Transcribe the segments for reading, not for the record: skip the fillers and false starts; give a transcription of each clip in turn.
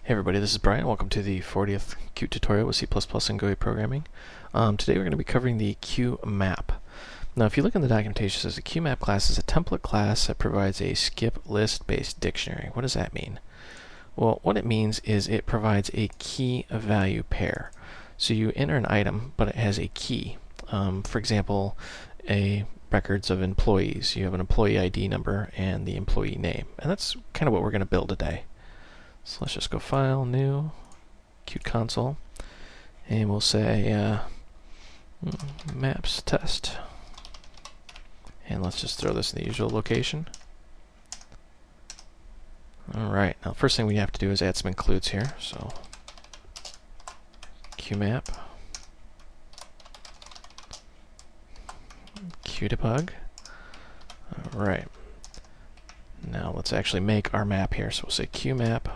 Hey everybody, this is Brian. Welcome to the 40th Qt tutorial with C++ and GUI programming. Today we're going to be covering the QMap. Now if you look in the documentation, it says the QMap class is a template class that provides a skip list based dictionary. What does that mean? Well, what it means is it provides a key value pair. So you enter an item, but it has a key. For example, records of employees. You have an employee ID number and the employee name. And that's kind of what we're going to build today. So let's just go File, New, Qt Console, and we'll say Maps Test. And let's just throw this in the usual location. Alright, now the first thing we have to do is add some includes here. So QMap, QDebug. Alright, now let's actually make our map here. So we'll say QMap.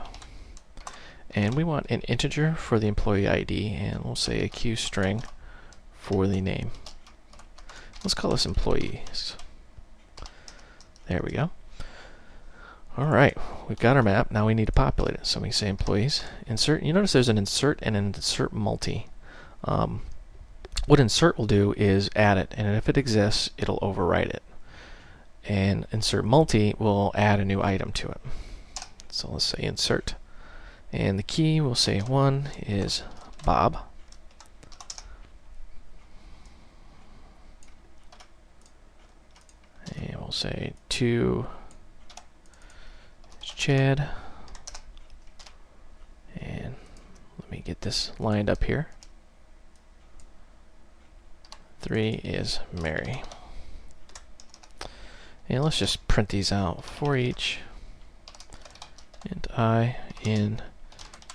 And we want an integer for the employee ID, and we'll say a QString for the name. Let's call this employees. There we go. Alright, we've got our map. Now we need to populate it. So we say employees. Insert. You notice there's an insert and an insert multi. What insert will do is add it, and if it exists, it'll overwrite it. And insert multi will add a new item to it. So let's say insert. And the key, we'll say 1 is Bob. And we'll say 2 is Chad. And let me get this lined up here. 3 is Mary. And let's just print these out for each. And I in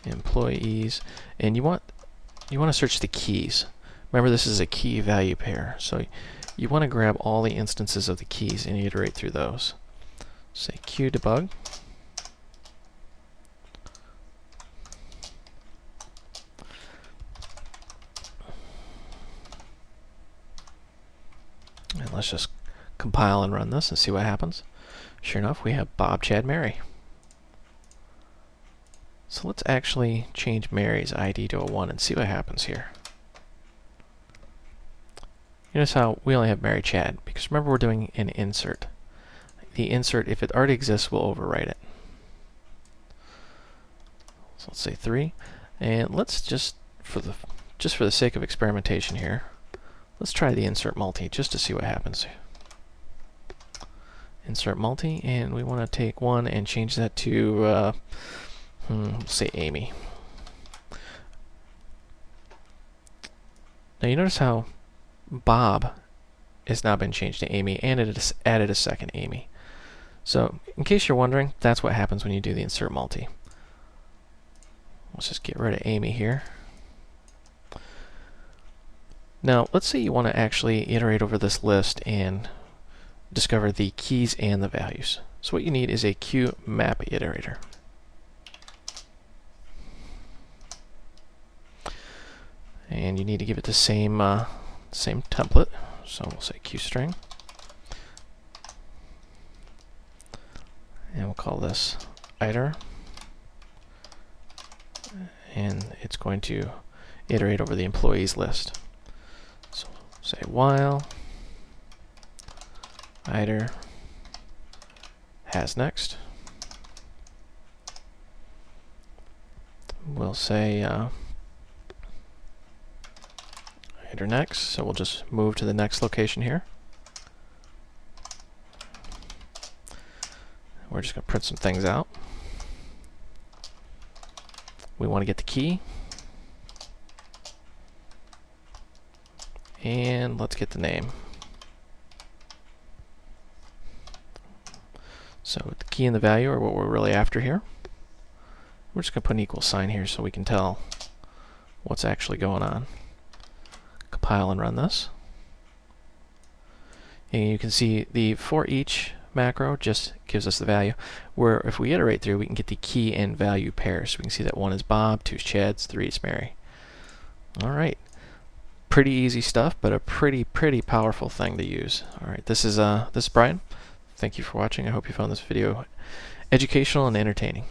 employees, and you want to search the keys. Remember, this is a key value pair, so you want to grab all the instances of the keys and iterate through those. Say QDebug. And let's just compile and run this and see what happens. Sure enough, we have Bob, Chad, Mary. So let's actually change Mary's ID to a 1 and see what happens here. Notice how we only have Mary, Chad, because remember we're doing an insert. The insert, if it already exists, will overwrite it. So let's say 3, and let's just for the sake of experimentation here, let's try the insert multi just to see what happens. Insert multi, and we want to take 1 and change that to say Amy. Now you notice how Bob has now been changed to Amy, and it has added a second Amy. So in case you're wondering, that's what happens when you do the insert multi. Let's just get rid of Amy here. Now let's say you want to actually iterate over this list and discover the keys and the values. So what you need is a QMap iterator. And you need to give it the same template. So we'll say QString. And we'll call this iter. And it's going to iterate over the employees list. So say while iter has next. We'll say iter next, so we'll just move to the next location here. We're just going to print some things out. We want to get the key. And let's get the name. So the key and the value are what we're really after here. We're just going to put an equal sign here so we can tell what's actually going on. Compile and run this. And you can see the for each macro just gives us the value, where if we iterate through, we can get the key and value pairs. So we can see that 1 is Bob, 2 is Chad, 3 is Mary. Alright. Pretty easy stuff, but a pretty powerful thing to use. Alright, this is Brian. Thank you for watching. I hope you found this video educational and entertaining.